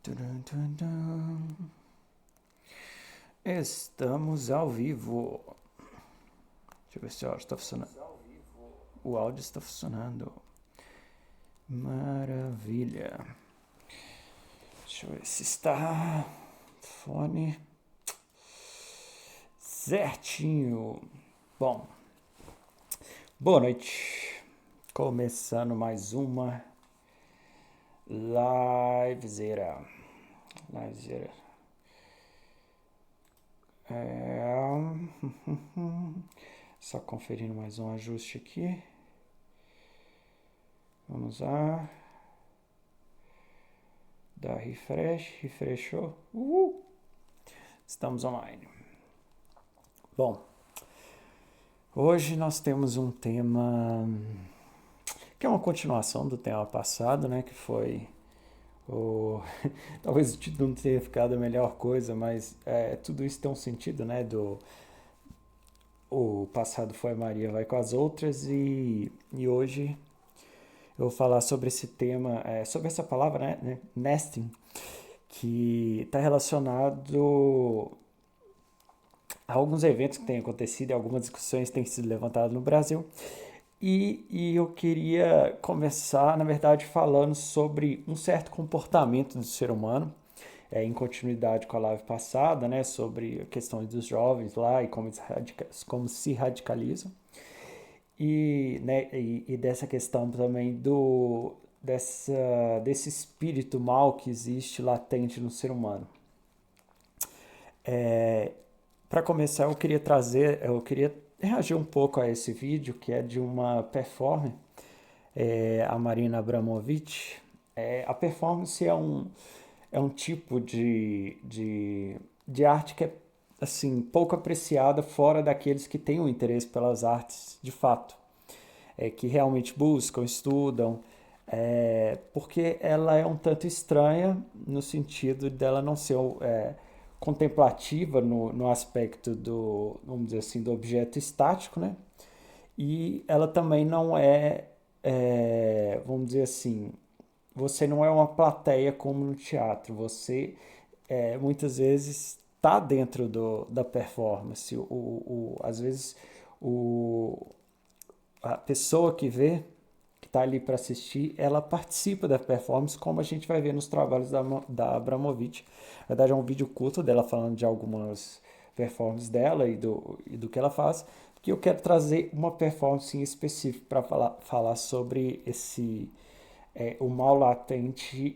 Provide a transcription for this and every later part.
Tum, tum, tum. Estamos ao vivo. Deixa eu ver se o áudio está funcionando. O áudio está funcionando. Maravilha. Deixa eu ver se está fone certinho. Bom, boa noite. Começando mais uma livezeira. Só conferindo mais um ajuste aqui. Vamos lá. Dá refreshou. Estamos online. Bom, hoje nós temos um tema que é uma continuação do tema passado, né? Que foi o... Talvez o título não tenha ficado a melhor coisa, mas tudo isso tem um sentido, né? O passado foi Maria vai com as outras e hoje eu vou falar sobre esse tema, sobre essa palavra, né? Nesting, que está relacionado a alguns eventos que têm acontecido e algumas discussões que têm sido levantadas no Brasil. E eu queria começar, na verdade, falando sobre um certo comportamento do ser humano, em continuidade com a live passada, né, sobre a questão dos jovens lá e como se radicalizam. E dessa questão também desse espírito mal que existe latente no ser humano. Para começar, eu queria reagir um pouco a esse vídeo, que é de uma performer, a Marina Abramovic. A performance é um tipo de arte que é assim, pouco apreciada fora daqueles que têm um interesse pelas artes de fato, que realmente buscam, estudam, porque ela é um tanto estranha no sentido dela não ser contemplativa no aspecto vamos dizer assim, do objeto estático, né? E ela também não vamos dizer assim, você não é uma plateia como no teatro, você muitas vezes está dentro da performance. Às vezes o, a pessoa que vê, que está ali para assistir, ela participa da performance, como a gente vai ver nos trabalhos da Abramovic. Na verdade, é um vídeo curto dela falando de algumas performances dela e do que ela faz, que eu quero trazer uma performance em específico para falar sobre o mal latente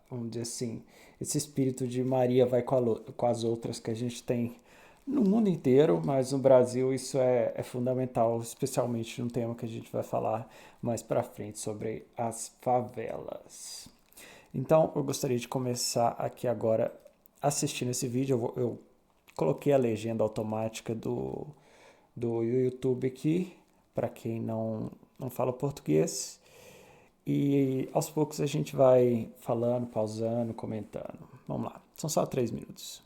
vamos dizer assim, esse espírito de Maria vai com as outras que a gente tem no mundo inteiro, mas no Brasil isso é fundamental, especialmente no tema que a gente vai falar mais para frente sobre as favelas. Então, eu gostaria de começar aqui agora assistindo esse vídeo. Eu coloquei a legenda automática do YouTube aqui, para quem não fala português. E aos poucos a gente vai falando, pausando, comentando. Vamos lá, são só 3 minutos.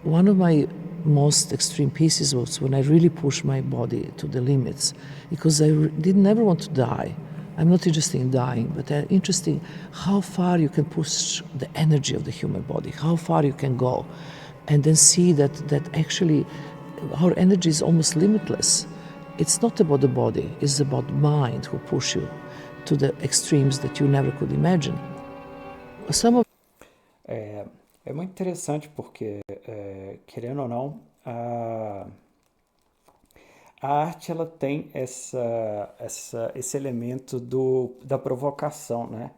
One of my most extreme pieces was when I really pushed my body to the limits, because I did never want to die. I'm not interested in dying, but I'm interested in how far you can push the energy of the human body, how far you can go, and then see that actually our energy is almost limitless. It's not about the body, it's about mind who push you to the extremes that you never could imagine. Some of É muito interessante porque, querendo ou não, a arte ela tem esse elemento da provocação, né?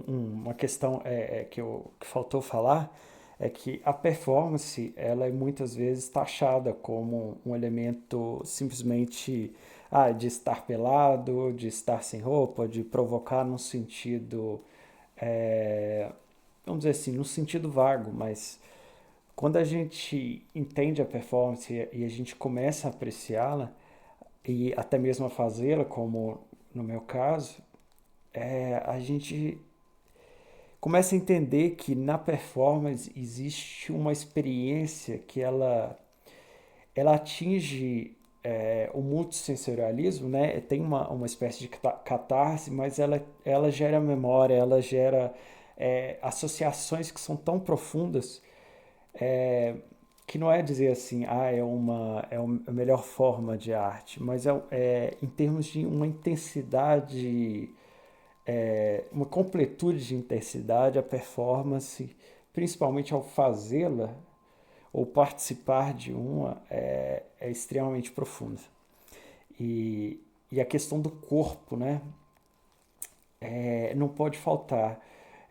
Uma questão que faltou falar é que a performance ela é muitas vezes taxada como um elemento simplesmente de estar pelado, de estar sem roupa, de provocar num sentido, vamos dizer assim, num sentido vago, mas quando a gente entende a performance e a gente começa a apreciá-la e até mesmo a fazê-la, como no meu caso, a gente começa a entender que na performance existe uma experiência que ela atinge o multissensorialismo, né? Tem uma espécie de catarse, mas ela gera memória, ela gera associações que são tão profundas que não é dizer assim, a melhor forma de arte, mas em termos de uma intensidade, uma completude de intensidade, a performance, principalmente ao fazê-la ou participar de uma, é extremamente profunda. E a questão do corpo, né? Não pode faltar.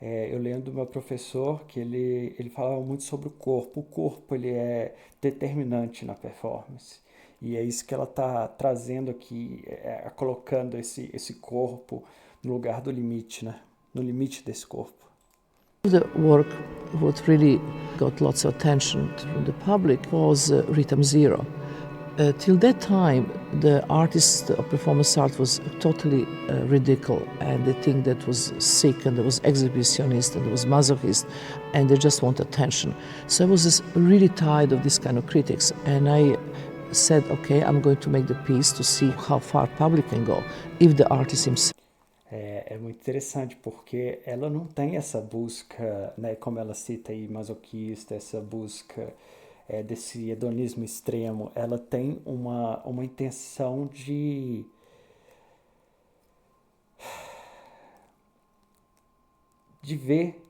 Eu lembro do meu professor que ele falava muito sobre o corpo. O corpo ele é determinante na performance. E é isso que ela está trazendo aqui, colocando esse corpo no lugar do limite, né? No limite desse corpo. The work, what really got lots of attention from the public was Rhythm Zero. Till that time, the artist of performance art was totally ridiculed, and they think that was sick, and there was exhibitionist, and there was masochist, and they just want attention. So I was just really tired of this kind of critics, and I said, okay, I'm going to make the piece to see how far public can go if the artist himself. É muito interessante porque ela não tem essa busca, né, como ela cita aí, masoquista, essa busca desse hedonismo extremo. Ela tem uma intenção de ver,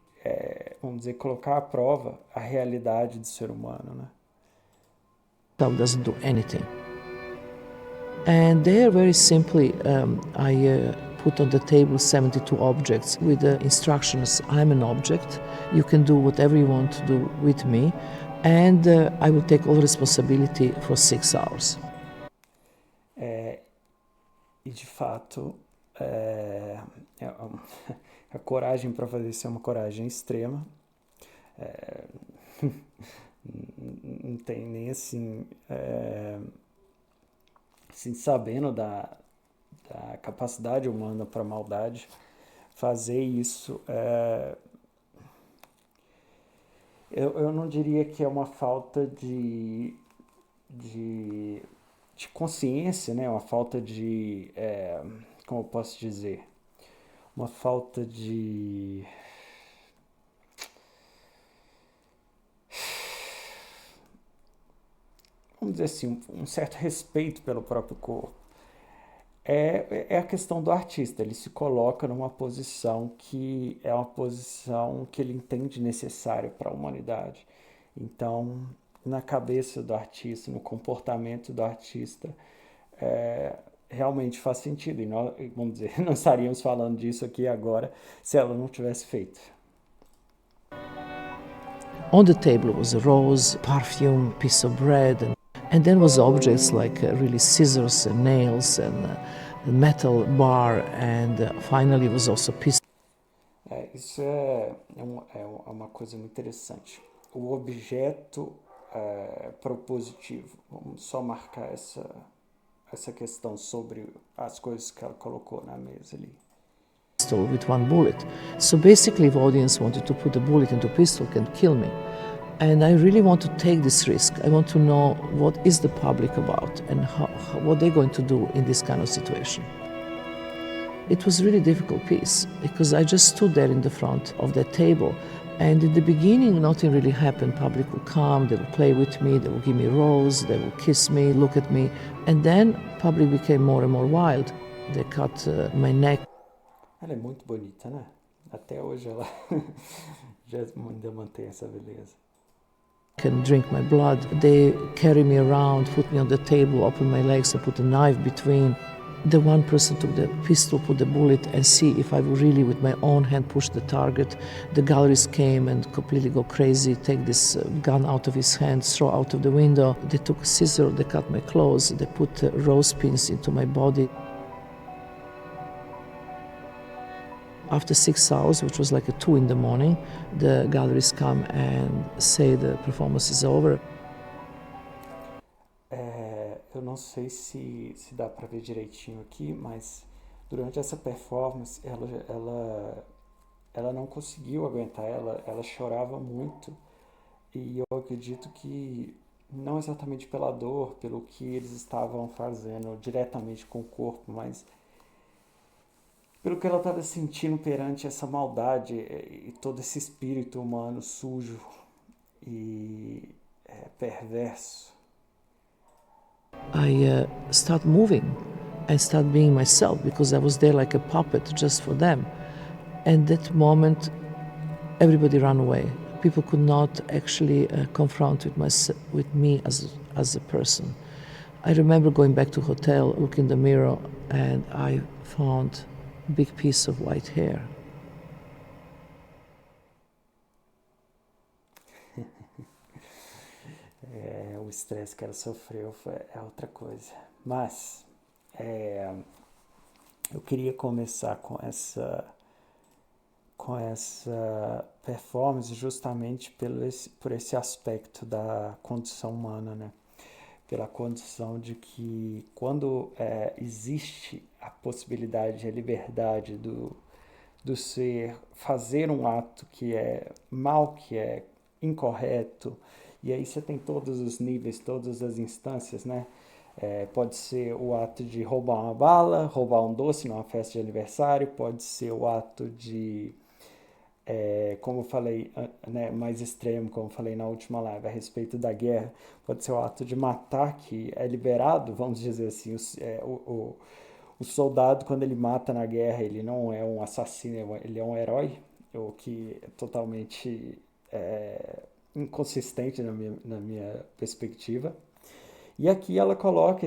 vamos dizer, colocar à prova a realidade do ser humano, né? Doesn't do anything. And there, very simply, I put on the table 72 objects with the instructions: I'm an object, you can do whatever you want to do with me, and I will take all responsibility for 6 hours. E de fato, a coragem para fazer isso é uma coragem extrema. Não tem nem assim, sabendo da capacidade humana para maldade, fazer isso. Eu não diria que é uma falta de consciência, né? Uma falta de, como eu posso dizer, uma falta de vamos dizer assim, um certo respeito pelo próprio corpo. É a questão do artista, ele se coloca numa posição que é uma posição que ele entende necessária para a humanidade. Então, na cabeça do artista, no comportamento do artista, realmente faz sentido. E nós, vamos dizer, não estaríamos falando disso aqui agora se ela não tivesse feito. On the table was a rose, perfume, piece of bread, and then was objects like really scissors and nails and a metal bar, and finally was also piece. Isso é uma coisa muito interessante. O objeto propositivo. Vamos só marcar essa questão sobre as coisas que ela colocou na mesa ali. Pistol with one bullet. So basically, if the audience wanted to put a bullet into a pistol, can kill me. And I really want to take this risk. I want to know what is the public about and what they're going to do in this kind of situation. It was a really difficult piece because I just stood there in the front of that table, and in the beginning nothing really happened. Public would come, they would play with me, they would give me a rose, they would kiss me, look at me, and then public became more and more wild. They cut my neck. Ela é muito bonita, né? Até hoje ela já ainda mantém essa beleza. Can drink my blood. They carry me around, put me on the table, open my legs, and put a knife between. The one person took the pistol, put the bullet, and see if I would really, with my own hand, push the target. The galleries came and completely go crazy, take this gun out of his hand, throw out of the window. They took a scissor, they cut my clothes, they put rose pins into my body. After 6 hours, which was like 2 in the morning, the galleries come and say the performance is over. Eu não sei se dá para ver direitinho aqui, mas durante essa performance ela não conseguiu aguentar, ela chorava muito. E eu acredito que não exatamente pela dor, pelo que eles estavam fazendo diretamente com o corpo, mas pelo que ela estava sentindo perante essa maldade e todo esse espírito humano sujo e perverso. I start moving and start being myself because I was there like a puppet just for them. And that moment, everybody ran away. People could not actually confront with me as a person. I remember going back to hotel, look in the mirror, and I found a big piece of white hair. O estresse que ela sofreu é outra coisa. Mas eu queria começar com essa performance justamente por esse aspecto da condição humana, né? Pela condição de que quando existe a possibilidade, a liberdade do ser fazer um ato que é mal, que é incorreto, e aí você tem todos os níveis, todas as instâncias, né? Pode ser o ato de roubar uma bala, roubar um doce numa festa de aniversário, pode ser o ato de como eu falei, né, mais extremo, como eu falei na última live, a respeito da guerra, pode ser o ato de matar que é liberado, vamos dizer assim, o soldado, quando ele mata na guerra, ele não é um assassino, ele é um herói, o que é totalmente inconsistente na minha perspectiva. E aqui ela coloca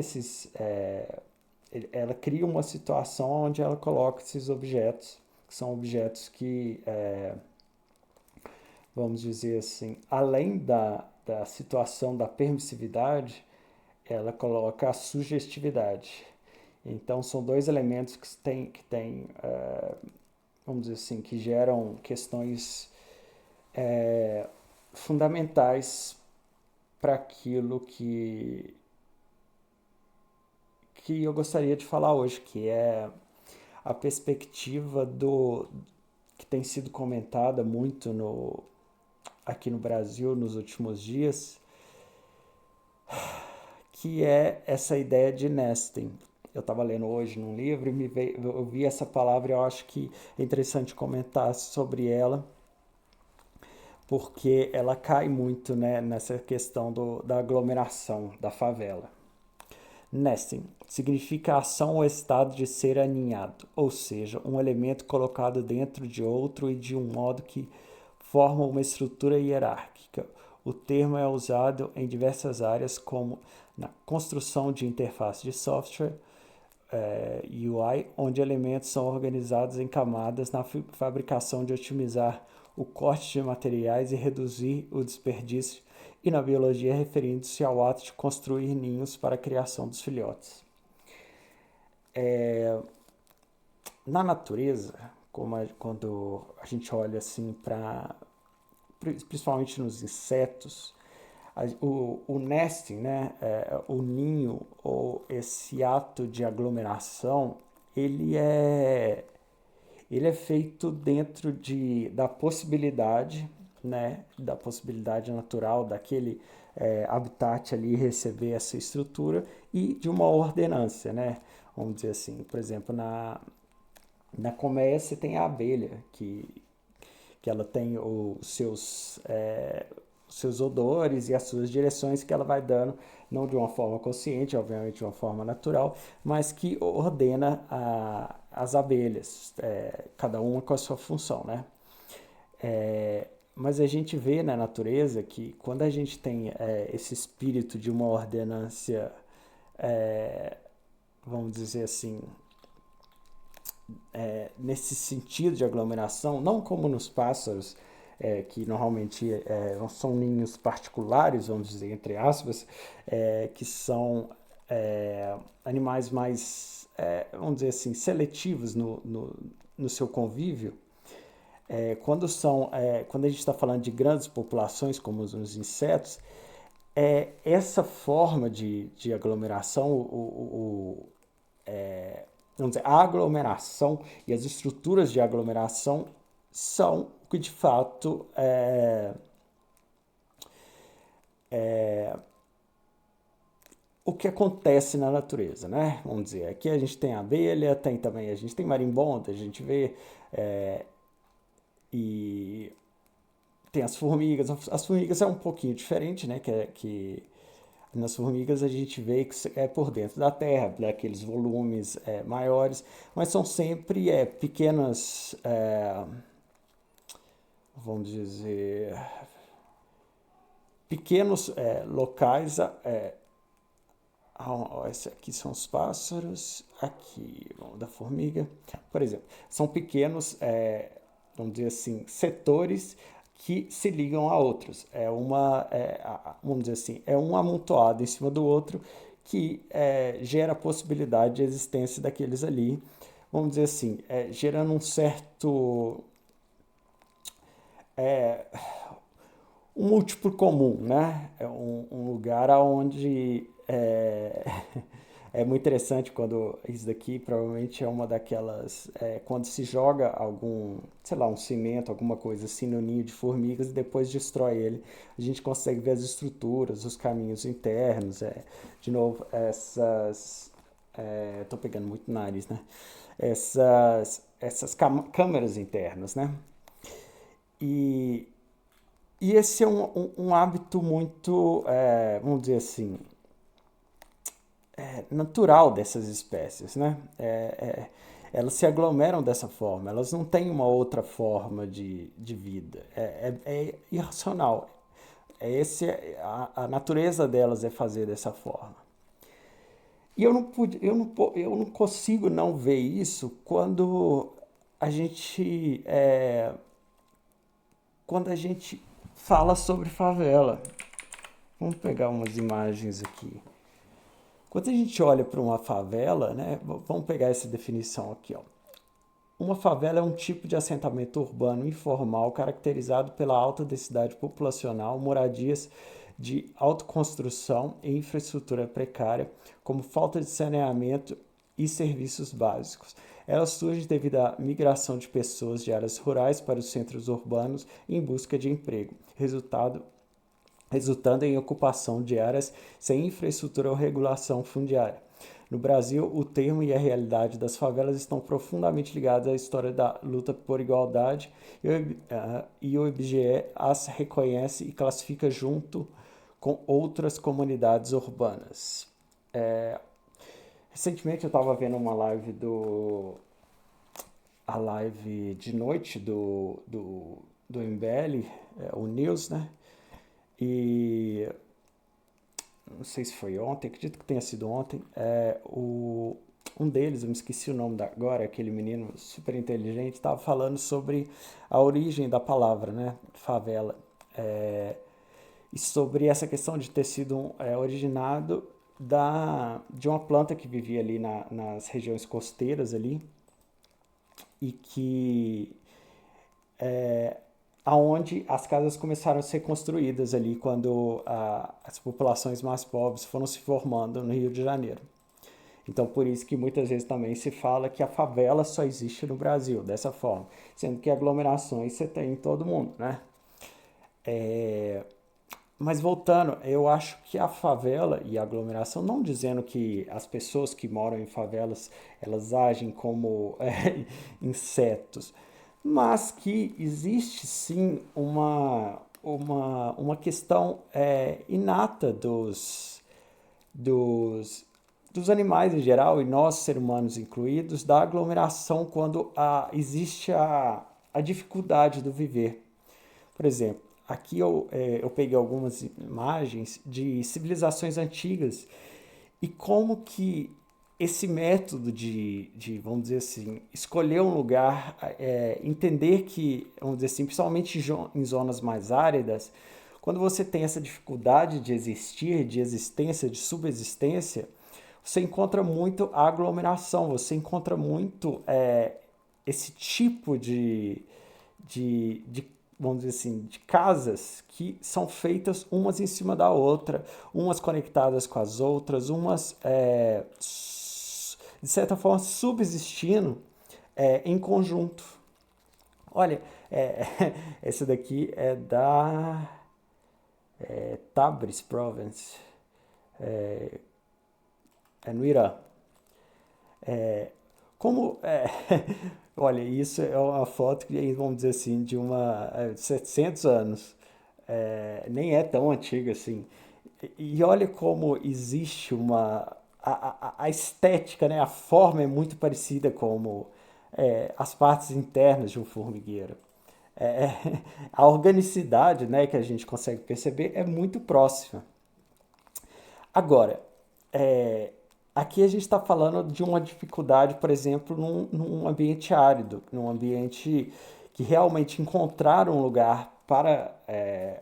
ela cria uma situação onde ela coloca esses objetos, que são objetos que vamos dizer assim, além da situação da permissividade, ela coloca a sugestividade. Então, são dois elementos que tem vamos dizer assim, que geram questões fundamentais para aquilo que eu gostaria de falar hoje, que é a perspectiva que tem sido comentada muito aqui no Brasil nos últimos dias, que é essa ideia de nesting. Eu estava lendo hoje num livro e eu vi essa palavra e eu acho que é interessante comentar sobre ela, porque ela cai muito, né, nessa questão da aglomeração, da favela. Nesting significa a ação ou estado de ser aninhado, ou seja, um elemento colocado dentro de outro e de um modo que forma uma estrutura hierárquica. O termo é usado em diversas áreas, como na construção de interface de software, UI, onde elementos são organizados em camadas na fabricação de otimizar o corte de materiais e reduzir o desperdício, e na biologia referindo-se ao ato de construir ninhos para a criação dos filhotes. Na natureza, quando a gente olha assim principalmente nos insetos, o nesting, né, o ninho ou esse ato de aglomeração, ele é feito dentro da possibilidade, né, da possibilidade natural daquele habitat ali receber essa estrutura e de uma ordenância, né? Vamos dizer assim, por exemplo, na colmeia você tem a abelha, que ela tem seus odores e as suas direções que ela vai dando, não de uma forma consciente, obviamente de uma forma natural, mas que ordena as abelhas, cada uma com a sua função, né? Mas a gente vê na natureza que quando a gente tem esse espírito de uma ordenância, vamos dizer assim, nesse sentido de aglomeração, não como nos pássaros, que normalmente são ninhos particulares, vamos dizer, entre aspas, que são animais mais, vamos dizer assim, seletivos no seu convívio. Quando a gente está falando de grandes populações, como os insetos, essa forma de aglomeração, vamos dizer, a aglomeração e as estruturas de aglomeração são o que de fato o que acontece na natureza, né? Vamos dizer, aqui a gente tem abelha, tem também, a gente tem marimbondo, a gente vê, e tem as formigas. As formigas é um pouquinho diferente, né? Que nas formigas a gente vê que é por dentro da terra, daqueles volumes maiores, mas são sempre pequenas, vamos dizer, pequenos locais. Esse aqui são os pássaros, aqui da formiga, por exemplo, são pequenos, vamos dizer assim, setores que se ligam a outros. Vamos dizer assim, é um amontoado em cima do outro que gera a possibilidade de existência daqueles ali. Vamos dizer assim, gerando um certo um múltiplo comum, né? É um lugar onde é muito interessante quando isso daqui provavelmente é uma daquelas quando se joga algum, sei lá, um cimento, alguma coisa assim no ninho de formigas e depois destrói ele, a gente consegue ver as estruturas, os caminhos internos, de novo essas, tô pegando muito nariz, né? Essas câmeras internas, né? E e esse é um hábito muito, vamos dizer assim, natural dessas espécies, né? Elas se aglomeram dessa forma, elas não têm uma outra forma de vida. É irracional. A natureza delas é fazer dessa forma. E eu não consigo não ver isso a gente, é, quando a gente fala sobre favela. Vamos pegar umas imagens aqui. Quando a gente olha para uma favela, né, vamos pegar essa definição aqui, ó. Uma favela é um tipo de assentamento urbano informal caracterizado pela alta densidade populacional, moradias de autoconstrução e infraestrutura precária, como falta de saneamento e serviços básicos. Elas surgem devido à migração de pessoas de áreas rurais para os centros urbanos em busca de emprego, resultando em ocupação de áreas sem infraestrutura ou regulação fundiária. No Brasil, o termo e a realidade das favelas estão profundamente ligados à história da luta por igualdade e o IBGE as reconhece e classifica junto com outras comunidades urbanas. Recentemente eu estava vendo uma live a live de noite do MBL, o News, né? E não sei se foi ontem, acredito que tenha sido ontem, um deles, eu me esqueci o nome agora, aquele menino super inteligente, estava falando sobre a origem da palavra, né, favela, e sobre essa questão de ter sido originado de uma planta que vivia ali nas regiões costeiras ali, e que aonde as casas começaram a ser construídas ali quando as populações mais pobres foram se formando no Rio de Janeiro. Então, por isso que muitas vezes também se fala que a favela só existe no Brasil, dessa forma, sendo que aglomerações você tem em todo mundo, né? Mas voltando, eu acho que a favela e a aglomeração, não dizendo que as pessoas que moram em favelas elas agem como insetos, mas que existe sim uma questão inata dos, dos animais em geral, e nós, seres humanos incluídos, da aglomeração quando existe a dificuldade do viver. Por exemplo, aqui eu peguei algumas imagens de civilizações antigas e como que esse método vamos dizer assim, escolher um lugar, entender que, vamos dizer assim, principalmente em zonas mais áridas, quando você tem essa dificuldade de existir, de existência, de subsistência, você encontra muito a aglomeração, você encontra muito esse tipo de, vamos dizer assim, de casas que são feitas umas em cima da outra, umas conectadas com as outras, umas, de certa forma, subsistindo em conjunto. Olha, É, esse daqui é da Tabriz Province, é no Irã. Como, olha, isso é uma foto que, vamos dizer assim, de 700 anos. Nem é tão antiga assim. E olha como existe a estética, né? A forma é muito parecida como as partes internas de um formigueiro. A organicidade, né, que a gente consegue perceber é muito próxima. Agora, é, aqui a gente está falando de uma dificuldade, por exemplo, num ambiente árido, num ambiente que realmente encontrar um lugar para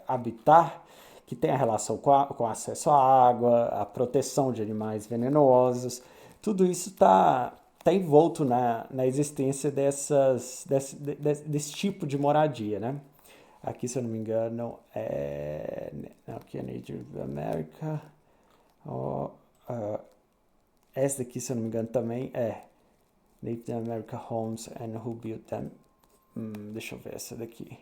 habitar, que tem a relação com acesso à água, a proteção de animais venenosos, tudo isso tá envolto na existência desse tipo de moradia, né? Aqui, se eu não me engano, aqui é Native America. Ó, essa daqui, se eu não me engano, também é Native American Homes and Who Built Them. Deixa eu ver essa daqui.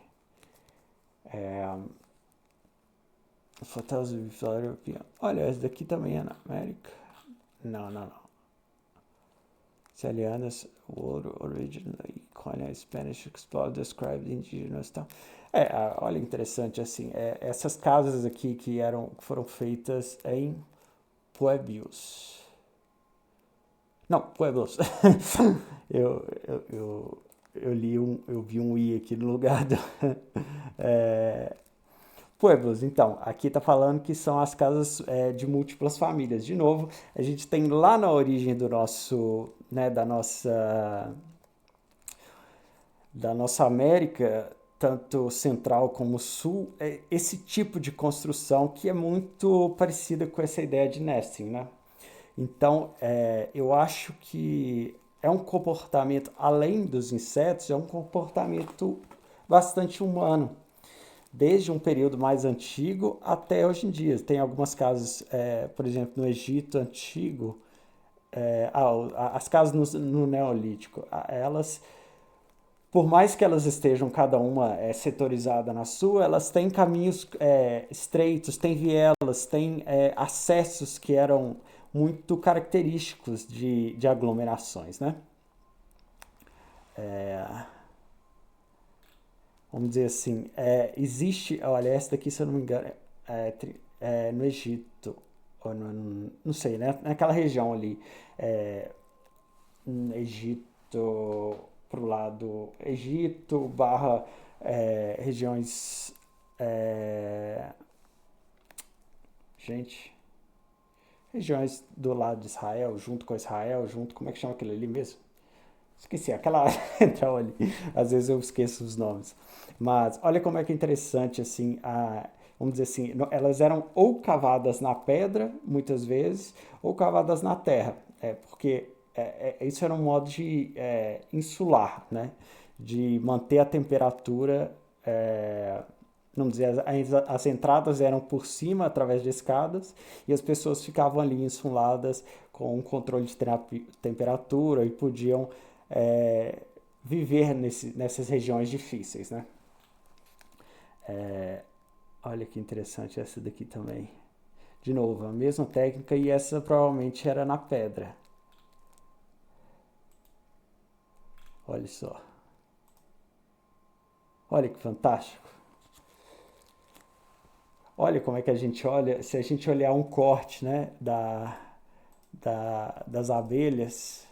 Hotels of European. Olha, essa daqui também é na América. Não. Italianas, word originally colonial Spanish explored described indigenous town. Olha, interessante assim, essas casas aqui que foram feitas em pueblos. Não, pueblos. eu, eu, eu, eu vi um i aqui no lugar do pueblos. Então, aqui está falando que são as casas de múltiplas famílias. De novo, a gente tem lá na origem do nosso, né, da nossa América, tanto central como sul, esse tipo de construção que é muito parecida com essa ideia de nesting, né? Então, eu acho que é um comportamento, além dos insetos, é um comportamento bastante humano, desde um período mais antigo até hoje em dia. Tem algumas casas, por exemplo, no Egito antigo, as casas no Neolítico, elas, por mais que elas estejam cada uma setorizada na sua, elas têm caminhos estreitos, têm vielas, têm acessos que eram muito característicos de aglomerações, né? Vamos dizer assim, existe, olha, essa daqui, se eu não me engano, no Egito, ou não sei, né? Naquela região ali, Egito, pro lado Egito, barra regiões, gente, regiões do lado de Israel, junto, como é que chama aquele ali mesmo? Esqueci, aquela central ali. Às vezes eu esqueço os nomes. Mas olha como é que é interessante, assim, vamos dizer assim, elas eram ou cavadas na pedra, muitas vezes, ou cavadas na terra. Porque isso era um modo de insular, né? De manter a temperatura. Vamos dizer, as entradas eram por cima, através de escadas, e as pessoas ficavam ali insuladas com um controle de temperatura e podiam é, viver nessas regiões difíceis, né? Olha que interessante essa daqui também. De novo, a mesma técnica e essa provavelmente era na pedra. Olha só. Olha que fantástico. Olha como é que a gente olha, se a gente olhar um corte, né, das abelhas,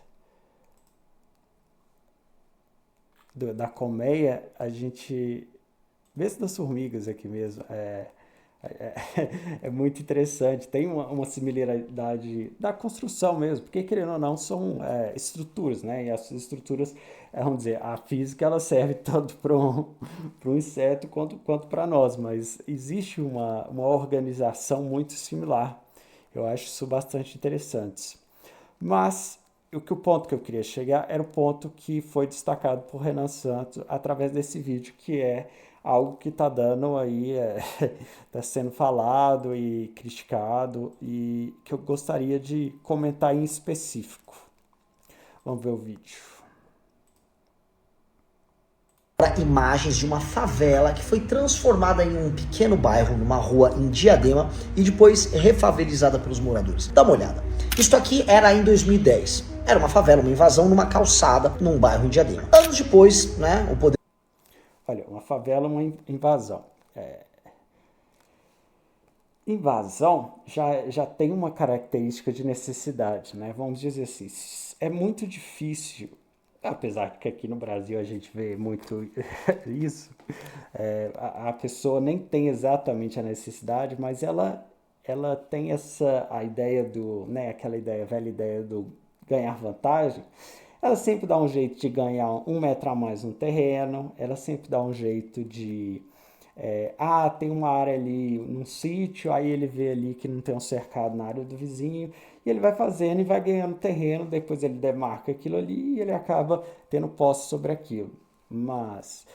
da colmeia, a gente mesmo das formigas aqui mesmo, é muito interessante. Tem uma similaridade da construção mesmo, porque querendo ou não, são estruturas, né? E as estruturas, vamos dizer, a física ela serve tanto para um inseto quanto para nós, mas existe uma organização muito similar. Eu acho isso bastante interessante. Mas o ponto que eu queria chegar era o ponto que foi destacado por Renan Santos através desse vídeo, que é algo que está dando aí, está sendo falado e criticado e que eu gostaria de comentar em específico. Vamos ver o vídeo. imagens de uma favela que foi transformada em um pequeno bairro, numa rua em Diadema, e depois refavelizada pelos moradores. Dá uma olhada. Isso aqui era em 2010. Era uma favela, uma invasão numa calçada, num bairro em Diadema. Anos depois, né, o poder... Olha, uma favela, uma invasão. Invasão já tem uma característica de necessidade, né? Vamos dizer assim, é muito difícil, apesar que aqui no Brasil a gente vê muito isso, a pessoa nem tem exatamente a necessidade, mas ela tem a ideia né, aquela ideia, velha ideia do ganhar vantagem. Ela sempre dá um jeito de ganhar 1 metro a mais no terreno, ela sempre dá um jeito de tem uma área ali num sítio, aí ele vê ali que não tem um cercado na área do vizinho, e ele vai fazendo e vai ganhando terreno, depois ele demarca aquilo ali e ele acaba tendo posse sobre aquilo. Mas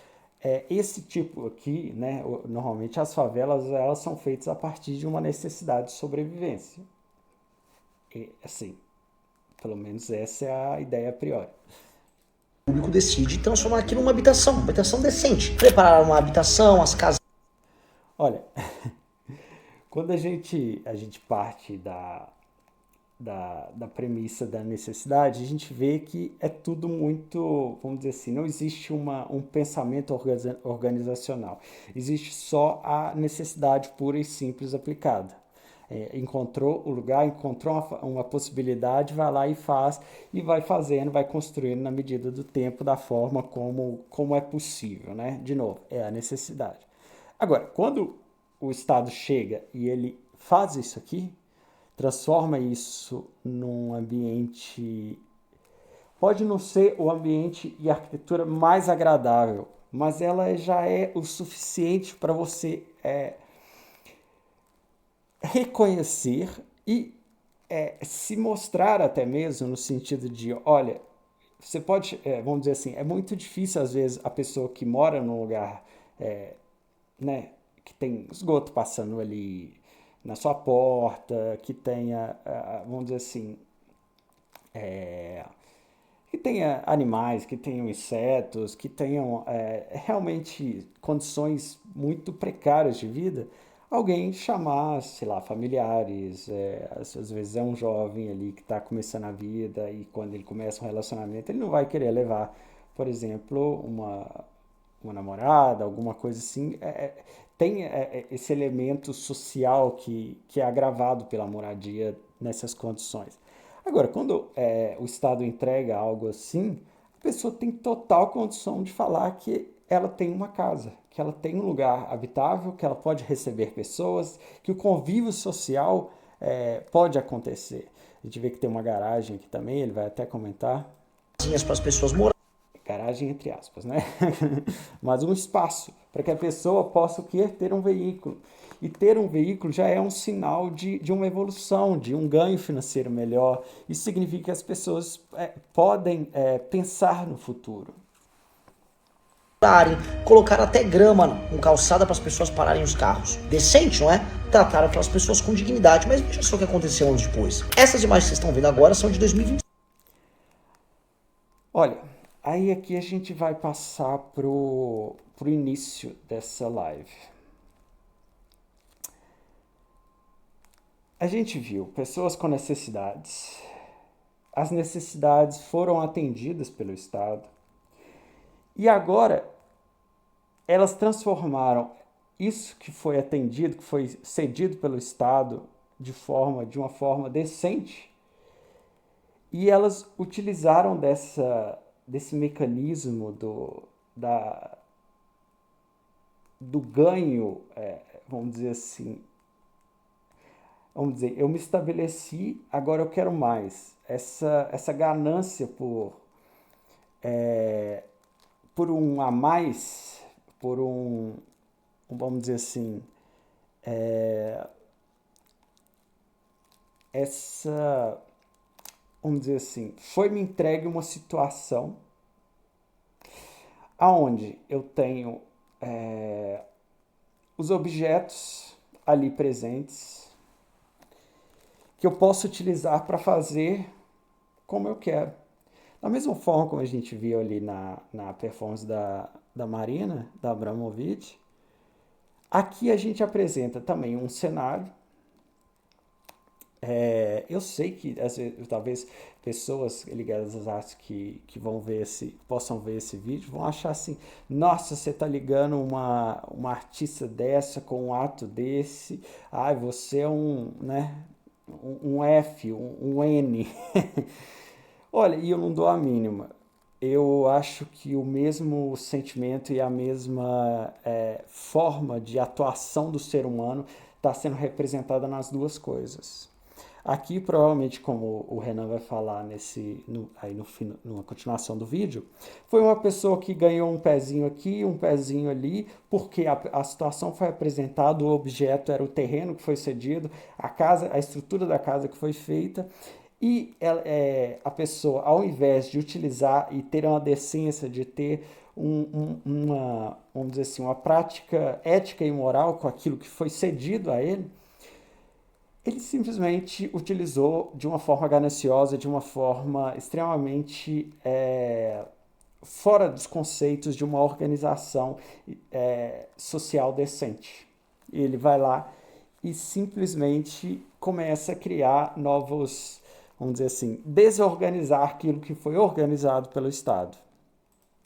esse tipo aqui, né, normalmente as favelas elas são feitas a partir de uma necessidade de sobrevivência. E, assim, pelo menos essa é a ideia a priori. O público decide transformar aquilo numa habitação decente. Preparar uma habitação, as casas... Olha, quando a gente parte da premissa da necessidade, a gente vê que é tudo muito, vamos dizer assim, não existe um pensamento organizacional. Existe só a necessidade pura e simples aplicada. Encontrou o lugar, encontrou uma possibilidade, vai lá e faz, e vai fazendo, vai construindo na medida do tempo, da forma como é possível, né? De novo, é a necessidade. Agora, quando o Estado chega e ele faz isso aqui, transforma isso num ambiente... Pode não ser o ambiente e a arquitetura mais agradável, mas ela já é o suficiente para você reconhecer e se mostrar até mesmo no sentido de, olha, você pode, vamos dizer assim, é muito difícil às vezes a pessoa que mora num lugar, né, que tem esgoto passando ali na sua porta, que tenha, vamos dizer assim, que tenha animais, que tenham insetos, que tenham realmente condições muito precárias de vida, alguém chamar, sei lá, familiares, às vezes é um jovem ali que está começando a vida e quando ele começa um relacionamento, ele não vai querer levar, por exemplo, uma namorada, alguma coisa assim. Tem esse elemento social que é agravado pela moradia nessas condições. Agora, quando o Estado entrega algo assim, a pessoa tem total condição de falar que ela tem uma casa, que ela tem um lugar habitável, que ela pode receber pessoas, que o convívio social pode acontecer. A gente vê que tem uma garagem aqui também, ele vai até comentar. para as pessoas morar. Garagem entre aspas, né? Mas um espaço para que a pessoa possa ter um veículo. E ter um veículo já é um sinal de uma evolução, de um ganho financeiro melhor. Isso significa que as pessoas podem pensar no futuro. Colocar até grama com calçada para as pessoas pararem os carros. Decente, não é? Trataram aquelas pessoas com dignidade, mas veja só o que aconteceu anos depois. Essas imagens que vocês estão vendo agora são de 2020. Olha, aí aqui a gente vai passar pro início dessa live. A gente viu pessoas com necessidades. As necessidades foram atendidas pelo Estado. E agora elas transformaram isso que foi atendido, que foi cedido pelo Estado de uma forma decente, e elas utilizaram desse mecanismo do ganho, vamos dizer assim. Vamos dizer, eu me estabeleci, agora eu quero mais. Essa ganância por um a mais, por vamos dizer assim, vamos dizer assim, foi-me entregue uma situação aonde eu tenho os objetos ali presentes que eu posso utilizar para fazer como eu quero. Da mesma forma como a gente viu ali na performance da Marina, da Abramovic, aqui a gente apresenta também um cenário. Eu sei que talvez pessoas ligadas às artes que possam ver esse vídeo vão achar assim, nossa, você tá ligando uma artista dessa com um ato desse, ai, você é um F, um N. Olha, e eu não dou a mínima. Eu acho que o mesmo sentimento e a mesma forma de atuação do ser humano está sendo representada nas duas coisas. Aqui, provavelmente, como o Renan vai falar numa continuação do vídeo, foi uma pessoa que ganhou um pezinho aqui, um pezinho ali, porque a situação foi apresentada, o objeto era o terreno que foi cedido, a estrutura da casa que foi feita, e a pessoa, ao invés de utilizar e ter uma decência de ter vamos dizer assim, uma prática ética e moral com aquilo que foi cedido a ele, ele simplesmente utilizou de uma forma gananciosa, de uma forma extremamente fora dos conceitos de uma organização social decente. Ele vai lá e simplesmente começa a criar novos, vamos dizer assim, desorganizar aquilo que foi organizado pelo Estado.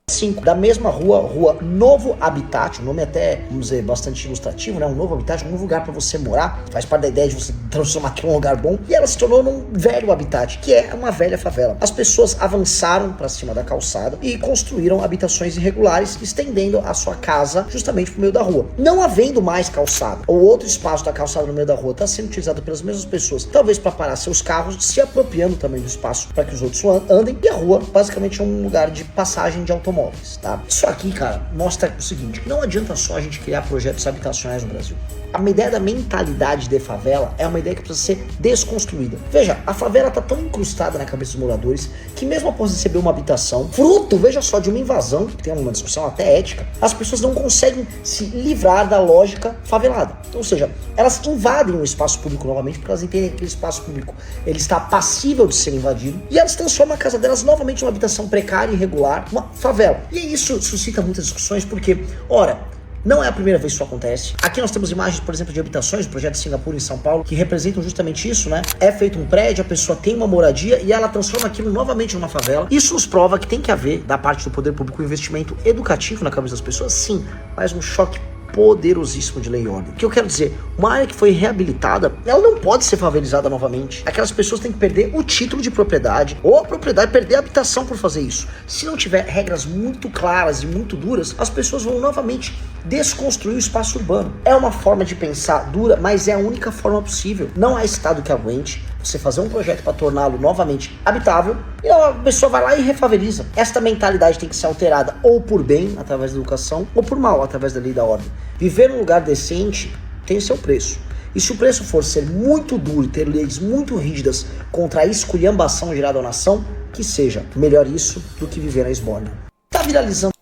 5, da mesma rua Novo Habitat, o nome é até, vamos dizer, bastante ilustrativo, né? Um novo habitat, um novo lugar para você morar, faz parte da ideia de você transformar aqui um lugar bom, e ela se tornou num velho habitat, que é uma velha favela. As pessoas avançaram para cima da calçada e construíram habitações irregulares, estendendo a sua casa justamente pro meio da rua. Não havendo mais calçada, ou outro espaço da calçada no meio da rua está sendo utilizado pelas mesmas pessoas, talvez para parar seus carros, se apropriando também do espaço para que os outros andem, e a rua basicamente é um lugar de passagem de automóveis. Tá? Isso aqui, cara, mostra o seguinte: não adianta só a gente criar projetos habitacionais no Brasil. A ideia da mentalidade de favela é uma ideia que precisa ser desconstruída. Veja, a favela tá tão incrustada na cabeça dos moradores que mesmo após receber uma habitação, fruto, veja só, de uma invasão, que tem uma discussão até ética, as pessoas não conseguem se livrar da lógica favelada. Ou seja, elas invadem o espaço público novamente porque elas entendem que aquele espaço público ele está passível de ser invadido e elas transformam a casa delas novamente em uma habitação precária e irregular, uma favela. E isso suscita muitas discussões porque, ora, não é a primeira vez que isso acontece. Aqui nós temos imagens, por exemplo, de habitações do projeto Singapura em São Paulo, que representam justamente isso, né? É feito um prédio, a pessoa tem uma moradia e ela transforma aquilo novamente numa favela. Isso nos prova que tem que haver, da parte do poder público, um investimento educativo na cabeça das pessoas, sim, mas um choque poderosíssimo de lei e ordem. O que eu quero dizer, uma área que foi reabilitada, ela não pode ser favelizada novamente. Aquelas pessoas têm que perder o título de propriedade, ou a propriedade perder a habitação por fazer isso. Se não tiver regras muito claras e muito duras, as pessoas vão novamente desconstruir o espaço urbano. É uma forma de pensar dura, mas é a única forma possível. Não há estado que aguente você fazer um projeto para torná-lo novamente habitável e a pessoa vai lá e refaveliza. Esta mentalidade tem que ser alterada ou por bem, através da educação, ou por mal, através da lei e da ordem. Viver num lugar decente tem seu preço. E se o preço for ser muito duro e ter leis muito rígidas contra a esculhambação gerada à nação, que seja melhor isso do que viver na esbórnia. Tá viralizando.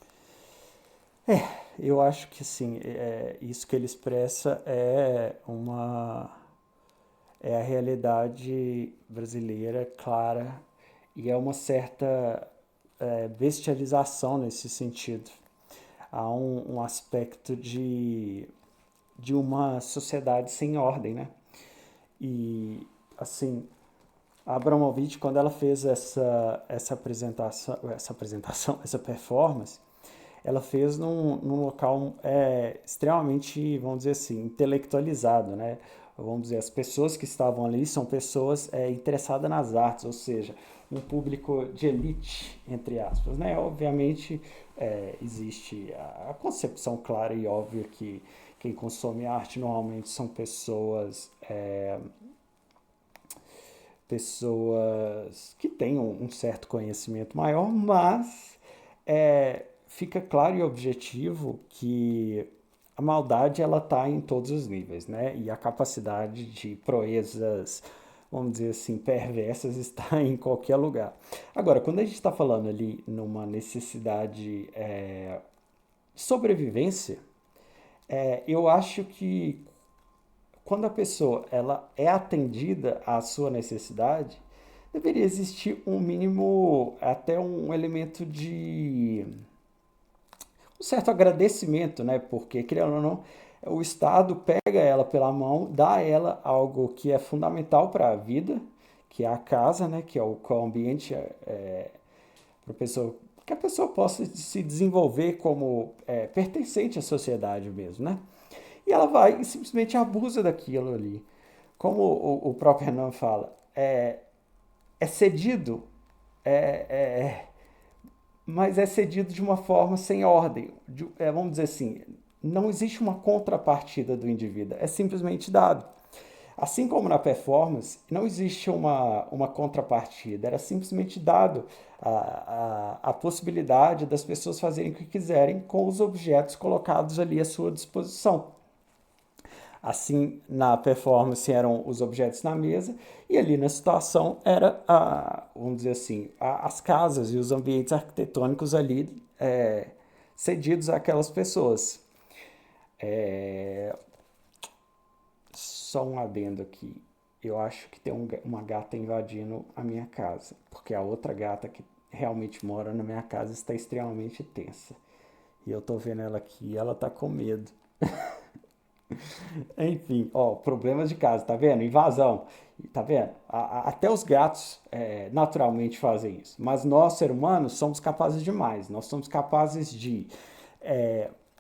Eu acho que assim, isso que ele expressa é a realidade brasileira clara e é uma certa bestialização nesse sentido. Há um aspecto de uma sociedade sem ordem, né? E, assim, a Abramovic, quando ela fez essa performance, ela fez num local extremamente, vamos dizer assim, intelectualizado, né? Vamos dizer, as pessoas que estavam ali são pessoas interessadas nas artes, ou seja, um público de elite, entre aspas, né? Obviamente, existe a concepção clara e óbvia que quem consome arte normalmente são pessoas que têm um certo conhecimento maior, mas fica claro e objetivo que a maldade ela está em todos os níveis, né? E a capacidade de proezas, vamos dizer assim, perversas está em qualquer lugar. Agora, quando a gente está falando ali numa necessidade de sobrevivência, eu acho que quando a pessoa ela é atendida à sua necessidade, deveria existir um mínimo, até um elemento de um certo agradecimento, né? Porque, querendo ou não, o Estado pega ela pela mão, dá a ela algo que é fundamental para a vida, que é a casa, né? Que é o ambiente para pessoa, que a pessoa possa se desenvolver como pertencente à sociedade mesmo, né? E ela vai e simplesmente abusa daquilo ali. Como o próprio Renan fala, é cedido, é, é, mas é cedido de uma forma sem ordem. Vamos dizer assim, não existe uma contrapartida do indivíduo, é simplesmente dado. Assim como na performance, não existe uma contrapartida, era simplesmente dado a possibilidade das pessoas fazerem o que quiserem com os objetos colocados ali à sua disposição. Assim, na performance eram os objetos na mesa e ali na situação era, vamos dizer assim, as casas e os ambientes arquitetônicos ali cedidos àquelas pessoas. Só um adendo aqui. Eu acho que tem uma gata invadindo a minha casa, porque a outra gata que realmente mora na minha casa está extremamente tensa. E eu tô vendo ela aqui e ela tá com medo. Enfim, ó, problemas de casa, tá vendo? Invasão, tá vendo? Até os gatos naturalmente fazem isso. Mas nós, seres humanos, somos capazes de mais. Nós somos capazes de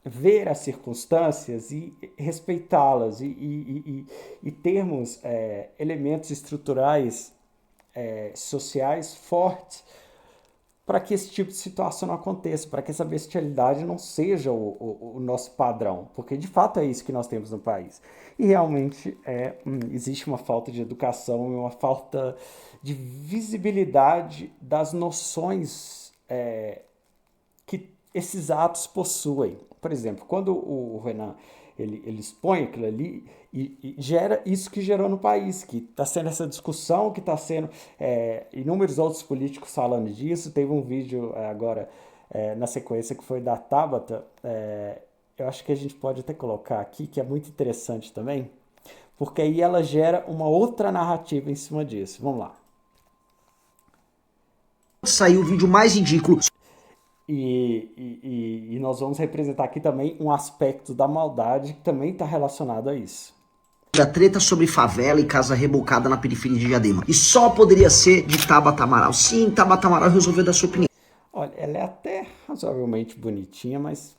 ver as circunstâncias e respeitá-las e termos elementos estruturais sociais fortes para que esse tipo de situação não aconteça, para que essa bestialidade não seja o nosso padrão, porque de fato é isso que nós temos no país. E realmente existe uma falta de educação e uma falta de visibilidade das noções que esses atos possuem. Por exemplo, quando o Renan ele expõe aquilo ali e gera isso que gerou no país, que está sendo essa discussão, que está sendo inúmeros outros políticos falando disso. Teve um vídeo agora na sequência que foi da Tabata, eu acho que a gente pode até colocar aqui, que é muito interessante também, porque aí ela gera uma outra narrativa em cima disso. Vamos lá. Saiu o vídeo mais ridículo. E nós vamos representar aqui também um aspecto da maldade que também está relacionado a isso. A treta sobre favela e casa rebocada na periferia de Diadema. E só poderia ser de Tabata Amaral. Sim, Tabata Amaral resolveu dar sua opinião. Olha, ela é até razoavelmente bonitinha, mas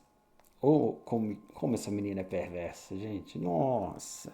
como essa menina é perversa, gente. Nossa.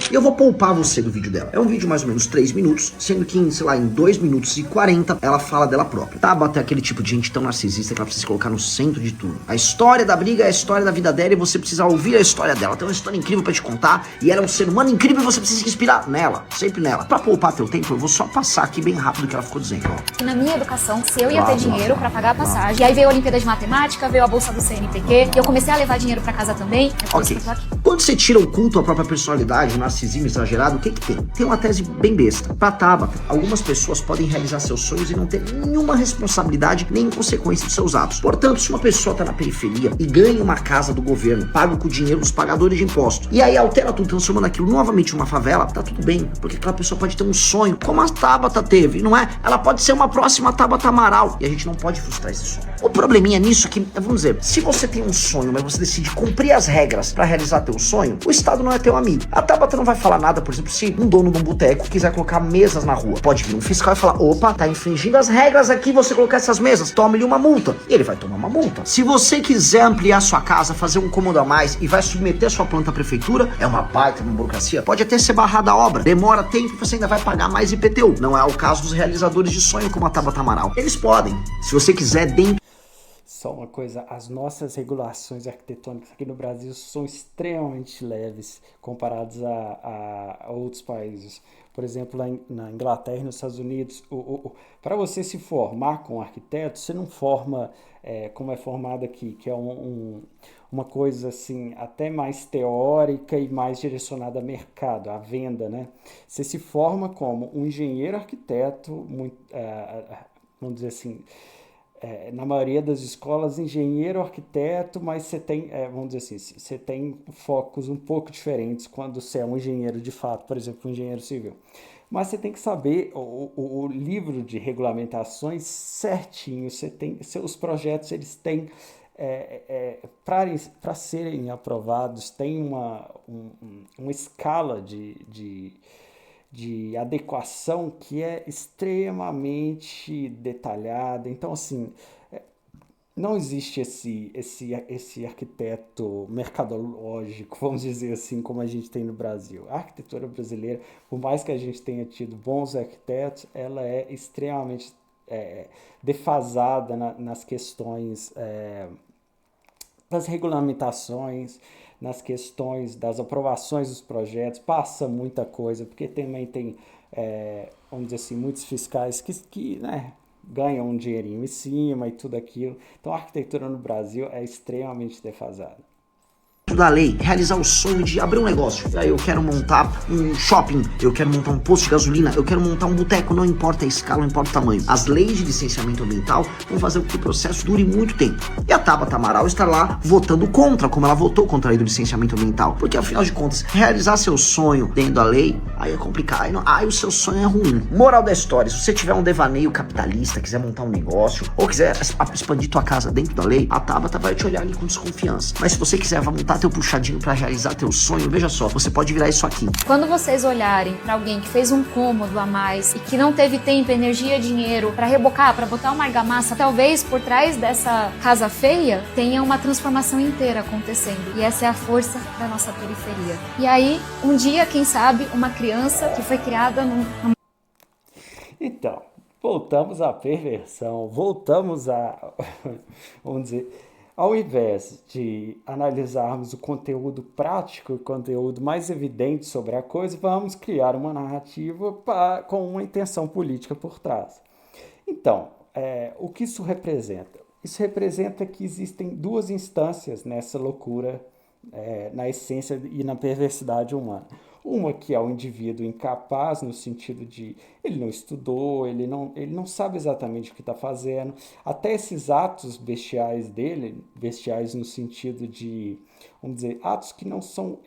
E eu vou poupar você do vídeo dela. É um vídeo mais ou menos 3 minutos, sendo que, sei lá, em 2 minutos e 40, ela fala dela própria. Tabata é aquele tipo de gente tão narcisista que ela precisa se colocar no centro de tudo. A história da briga é a história da vida dela e você precisa ouvir a história dela. Tem uma história incrível pra te contar e ela é um ser humano incrível e você precisa se inspirar nela, sempre nela. Pra poupar teu tempo, eu vou só passar aqui bem rápido o que ela ficou dizendo, ó. Na minha educação, se eu ia ter dinheiro pra pagar a passagem, e aí veio a Olimpíada de Matemática, veio a bolsa do CNPq, e eu comecei a levar dinheiro pra casa também. Ok. Quando você tira o culto à própria personalidade, o narcisismo exagerado, o que tem? Tem uma tese bem besta. Pra Tabata, algumas pessoas podem realizar seus sonhos e não ter nenhuma responsabilidade nem consequência dos seus atos. Portanto, se uma pessoa tá na periferia e ganha uma casa do governo, paga com o dinheiro dos pagadores de imposto, e aí altera tudo, transformando aquilo novamente em uma favela, tá tudo bem, porque aquela pessoa pode ter um sonho, como a Tabata teve, não é? Ela pode ser uma próxima Tabata Amaral, e a gente não pode frustrar esse sonho. O probleminha nisso é que, vamos dizer, se você tem um sonho, mas você decide cumprir as regras pra realizar teu sonho, o Estado não é teu amigo. A Tabata não vai falar nada, por exemplo, se um dono de um boteco quiser colocar mesas na rua, pode vir um fiscal e falar, opa, tá infringindo as regras aqui você colocar essas mesas, tome-lhe uma multa. E ele vai tomar uma multa. Se você quiser ampliar sua casa, fazer um cômodo a mais e vai submeter sua planta à prefeitura, é uma baita uma burocracia, pode até ser barrada a obra, demora tempo e você ainda vai pagar mais IPTU. Não é o caso dos realizadores de sonho como a Tabata Amaral. Eles podem, se você quiser, dentro. Só uma coisa, as nossas regulações arquitetônicas aqui no Brasil são extremamente leves comparadas a outros países. Por exemplo, lá na Inglaterra e nos Estados Unidos, para você se formar como arquiteto, você não forma como é formado aqui, que é uma coisa assim até mais teórica e mais direcionada a mercado, à venda, né? Você se forma como um engenheiro arquiteto, vamos dizer assim, na maioria das escolas, engenheiro, arquiteto, mas você tem, vamos dizer assim, você tem focos um pouco diferentes quando você é um engenheiro de fato, por exemplo, um engenheiro civil. Mas você tem que saber o livro de regulamentações certinho, os projetos eles têm, para serem aprovados, tem uma escala de adequação que é extremamente detalhada. Então, assim, não existe esse arquiteto mercadológico, vamos dizer assim, como a gente tem no Brasil. A arquitetura brasileira, por mais que a gente tenha tido bons arquitetos, ela é extremamente defasada nas questões das regulamentações, nas questões das aprovações dos projetos, passa muita coisa, porque também tem, vamos dizer assim, muitos fiscais que né, ganham um dinheirinho em cima e tudo aquilo. Então a arquitetura no Brasil é extremamente defasada. Da lei, realizar o sonho de abrir um negócio. Aí eu quero montar um shopping, eu quero montar um posto de gasolina, eu quero montar um boteco, não importa a escala, não importa o tamanho. As leis de licenciamento ambiental vão fazer com que o processo dure muito tempo. E a Tabata Amaral está lá votando contra, como ela votou contra a lei do licenciamento ambiental. Porque afinal de contas, realizar seu sonho dentro da lei, aí é complicado. Aí o seu sonho é ruim. Moral da história, se você tiver um devaneio capitalista, quiser montar um negócio, ou quiser expandir tua casa dentro da lei, a Tabata vai te olhar ali com desconfiança. Mas se você quiser montar teu puxadinho para realizar teu sonho, veja só, você pode virar isso aqui. Quando vocês olharem para alguém que fez um cômodo a mais e que não teve tempo, energia, dinheiro para rebocar, para botar uma argamassa, talvez por trás dessa casa feia tenha uma transformação inteira acontecendo. E essa é a força da nossa periferia. E aí, um dia, quem sabe, uma criança que foi criada num... Então, voltamos à perversão, voltamos a, vamos dizer, ao invés de analisarmos o conteúdo prático, o conteúdo mais evidente sobre a coisa, vamos criar uma narrativa com uma intenção política por trás. Então, o que isso representa? Isso representa que existem duas instâncias nessa loucura, na essência e na perversidade humana. Uma que é o indivíduo incapaz, no sentido de ele não estudou, ele não sabe exatamente o que está fazendo. Até esses atos bestiais dele, bestiais no sentido de, vamos dizer, atos que não são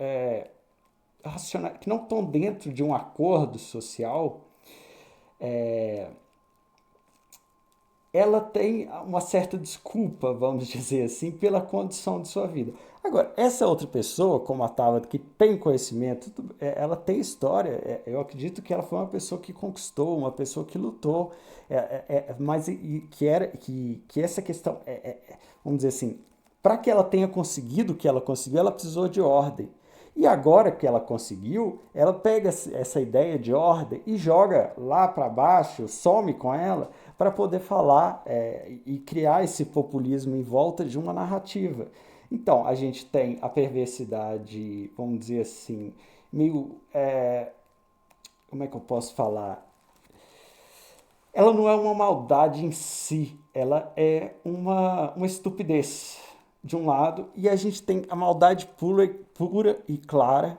racionais, que não estão dentro de um acordo social, ela tem uma certa desculpa, vamos dizer assim, pela condição de sua vida. Agora, essa outra pessoa, como a Tabata, que tem conhecimento, ela tem história, eu acredito que ela foi uma pessoa que conquistou, uma pessoa que lutou, mas que essa questão, vamos dizer assim, para que ela tenha conseguido o que ela conseguiu, ela precisou de ordem. E agora que ela conseguiu, ela pega essa ideia de ordem e joga lá para baixo, some com ela, para poder falar e criar esse populismo em volta de uma narrativa. Então, a gente tem a perversidade, vamos dizer assim, meio... como é que eu posso falar? Ela não é uma maldade em si, ela é uma estupidez, de um lado, e a gente tem a maldade pura e clara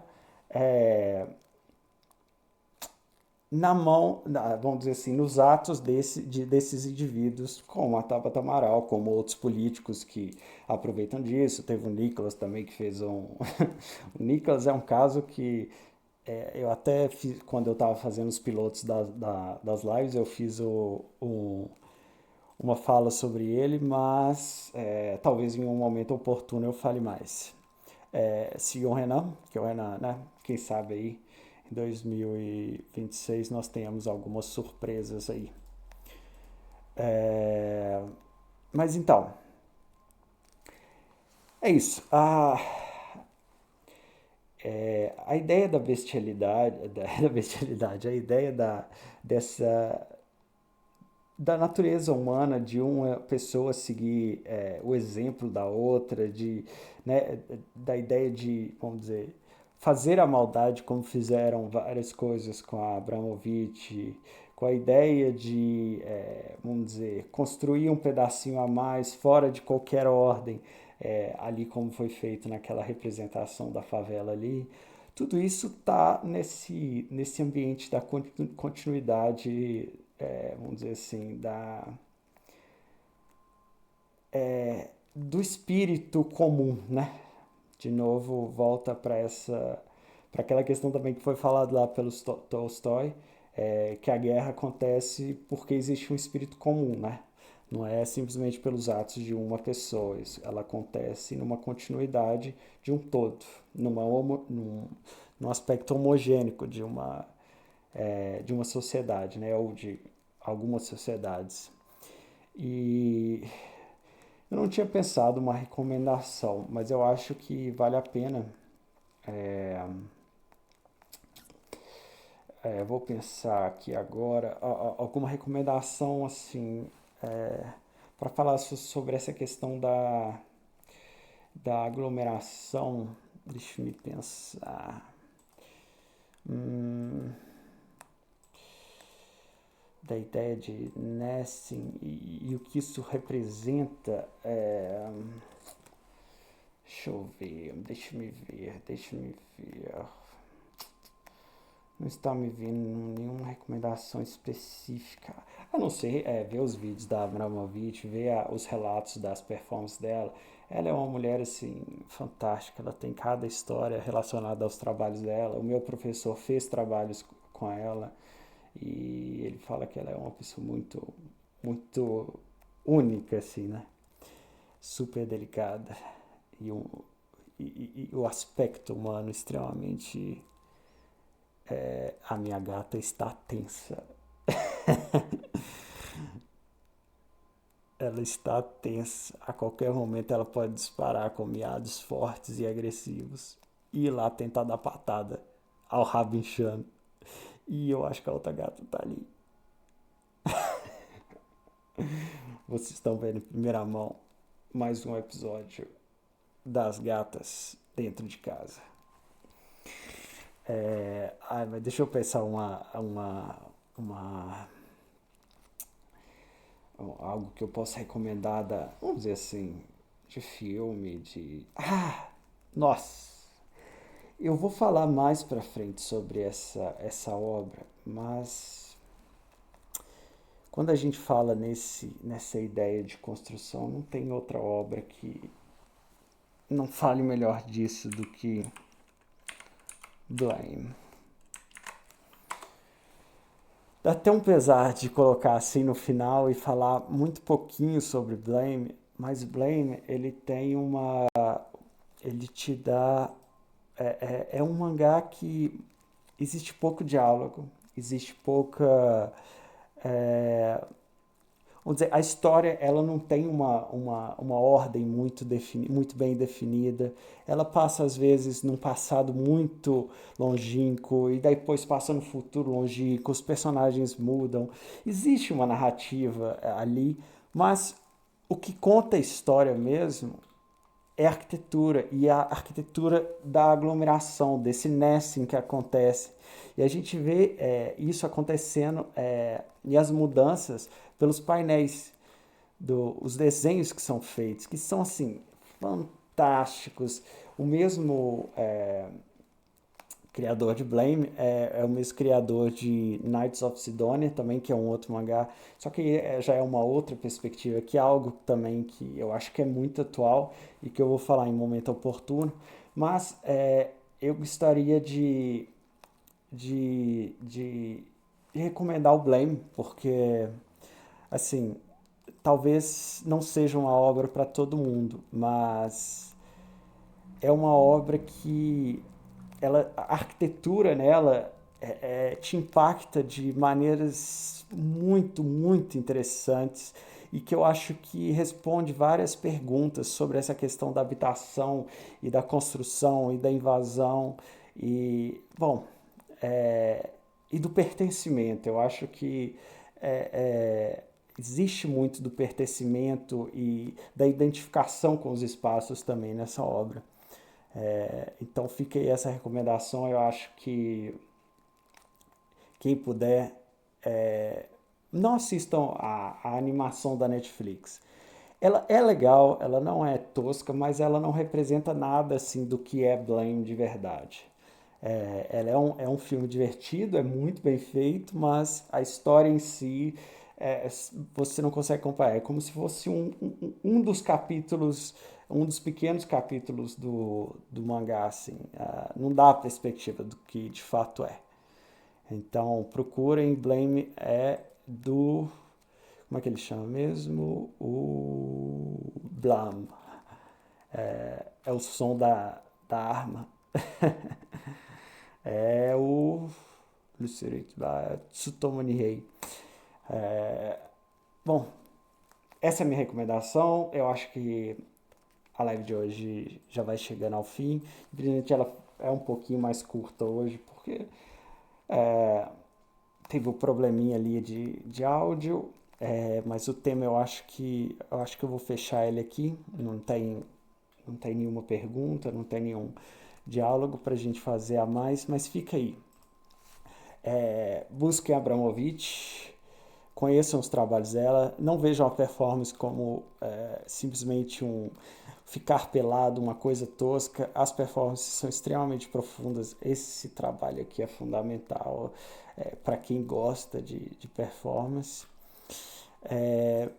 na mão, vamos dizer assim, nos atos desses indivíduos, como a Tabata Amaral, como outros políticos que aproveitam disso. Teve o Nicolas também que fez o Nicolas é um caso que eu até fiz, quando eu estava fazendo os pilotos das lives, eu fiz uma fala sobre ele, mas talvez em um momento oportuno eu fale mais. Siga o Renan, que o Renan, né, quem sabe aí, em 2026 nós tenhamos algumas surpresas aí. Mas então, é isso. A ideia da bestialidade, a ideia da natureza humana, de uma pessoa seguir o exemplo da outra, né, da ideia de, vamos dizer, fazer a maldade como fizeram várias coisas com a Abramovich, com a ideia de, vamos dizer, construir um pedacinho a mais fora de qualquer ordem, ali como foi feito naquela representação da favela ali. Tudo isso está nesse ambiente da continuidade, vamos dizer assim, do espírito comum, né? De novo, volta para aquela questão também que foi falada lá pelo Tolstói, que a guerra acontece porque existe um espírito comum, né? Não é simplesmente pelos atos de uma pessoa, ela acontece numa continuidade de um todo, num aspecto homogênico de uma sociedade, né? Ou de algumas sociedades. E eu não tinha pensado uma recomendação, mas eu acho que vale a pena. Vou pensar aqui agora alguma recomendação assim para falar sobre essa questão da aglomeração. Deixa eu me pensar. Da ideia de nesting e o que isso representa. Deixa me ver. Não está me vindo nenhuma recomendação específica. A não ser ver os vídeos da Abramovic, ver os relatos das performances dela. Ela é uma mulher assim fantástica, ela tem cada história relacionada aos trabalhos dela. O meu professor fez trabalhos com ela e ele fala que ela é uma pessoa muito, muito única, assim, né? Super delicada e o aspecto humano extremamente... a minha gata está tensa. Ela está tensa. A qualquer momento ela pode disparar com miados fortes e agressivos e ir lá tentar dar patada ao rabinchano. E eu acho que a outra gata está ali. Vocês estão vendo em primeira mão mais um episódio das gatas dentro de casa. Mas deixa eu pensar algo que eu possa recomendar vamos dizer assim, de filme, nossa! Eu vou falar mais pra frente sobre essa obra, mas quando a gente fala nessa ideia de construção, não tem outra obra que não fale melhor disso do que Blame. Dá até um pesar de colocar assim no final e falar muito pouquinho sobre Blame, mas Blame, ele te dá... É um mangá que existe pouco diálogo, existe pouca... vamos dizer, a história ela não tem uma ordem muito bem definida. Ela passa, às vezes, num passado muito longínquo e depois passa no futuro longínquo, os personagens mudam. Existe uma narrativa ali, mas o que conta a história mesmo é a arquitetura, e a arquitetura da aglomeração, desse nesting que acontece. E a gente vê isso acontecendo e as mudanças pelos painéis, os desenhos que são feitos, que são assim, fantásticos. O mesmo criador de Blame é o mesmo criador de Knights of Sidonia também, que é um outro mangá, só que já é uma outra perspectiva, que é algo também que eu acho que é muito atual e que eu vou falar em momento oportuno, mas eu gostaria de recomendar o Blame, porque assim, talvez não seja uma obra para todo mundo, mas é uma obra que a arquitetura nela te impacta de maneiras muito, muito interessantes e que eu acho que responde várias perguntas sobre essa questão da habitação e da construção e da invasão e, bom, e do pertencimento. Eu acho que existe muito do pertencimento e da identificação com os espaços também nessa obra. Então fica aí essa recomendação. Eu acho que quem puder, não assistam a animação da Netflix. Ela é legal, ela não é tosca, mas ela não representa nada assim do que é Blame de verdade. Ela é um filme divertido, é muito bem feito, mas a história em si você não consegue acompanhar. É como se fosse um dos capítulos, um dos pequenos capítulos do mangá, assim. Não dá a perspectiva do que de fato é. Então, procurem. Blame é do... Como é que ele chama mesmo? O Blam. É o som da arma. É o... Tsutomu Nihei. Bom, essa é a minha recomendação. Eu acho que a live de hoje já vai chegando ao fim. Infelizmente ela é um pouquinho mais curta hoje, porque teve um probleminha ali de áudio, mas o tema eu acho que eu vou fechar ele aqui. Não tem nenhuma pergunta, não tem nenhum diálogo para a gente fazer a mais, mas fica aí. Busquem Abramović, conheçam os trabalhos dela, não vejam a performance como simplesmente ficar pelado, uma coisa tosca. As performances são extremamente profundas. Esse trabalho aqui é fundamental para quem gosta de performance.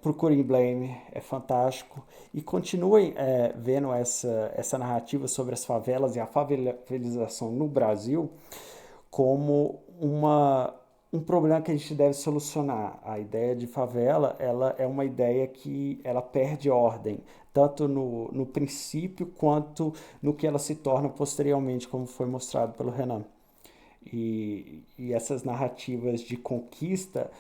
Procurem Blame, é fantástico. E continuem vendo essa narrativa sobre as favelas e a favelização no Brasil como um problema que a gente deve solucionar. A ideia de favela, ela é uma ideia que ela perde ordem, tanto no princípio quanto no que ela se torna posteriormente, como foi mostrado pelo Renan. E essas narrativas de conquista,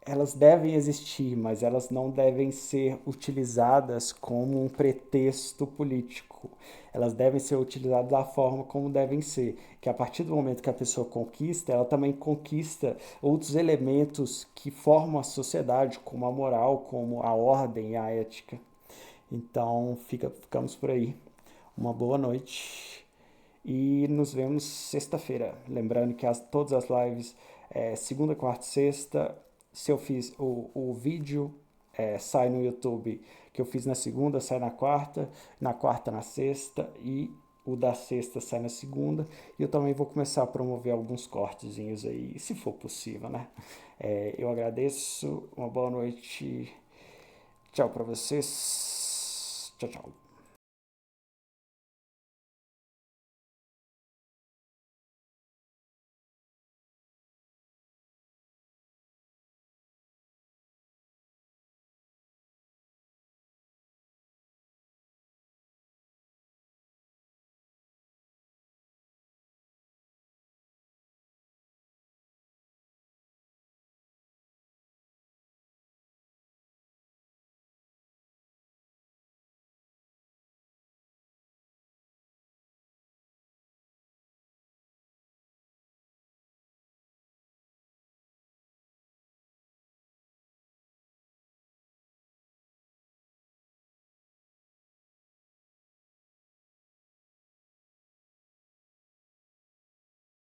elas devem existir, mas elas não devem ser utilizadas como um pretexto político. Elas devem ser utilizadas da forma como devem ser, que a partir do momento que a pessoa conquista, ela também conquista outros elementos que formam a sociedade, como a moral, como a ordem e a ética. Então, ficamos por aí. Uma boa noite e nos vemos sexta-feira. Lembrando que todas as lives, segunda, quarta e sexta. Se eu fiz o vídeo, sai no YouTube, que eu fiz na segunda, sai na quarta na sexta, e o da sexta sai na segunda. E eu também vou começar a promover alguns cortezinhos aí, se for possível, né? Eu agradeço, uma boa noite, tchau pra vocês, tchau, tchau.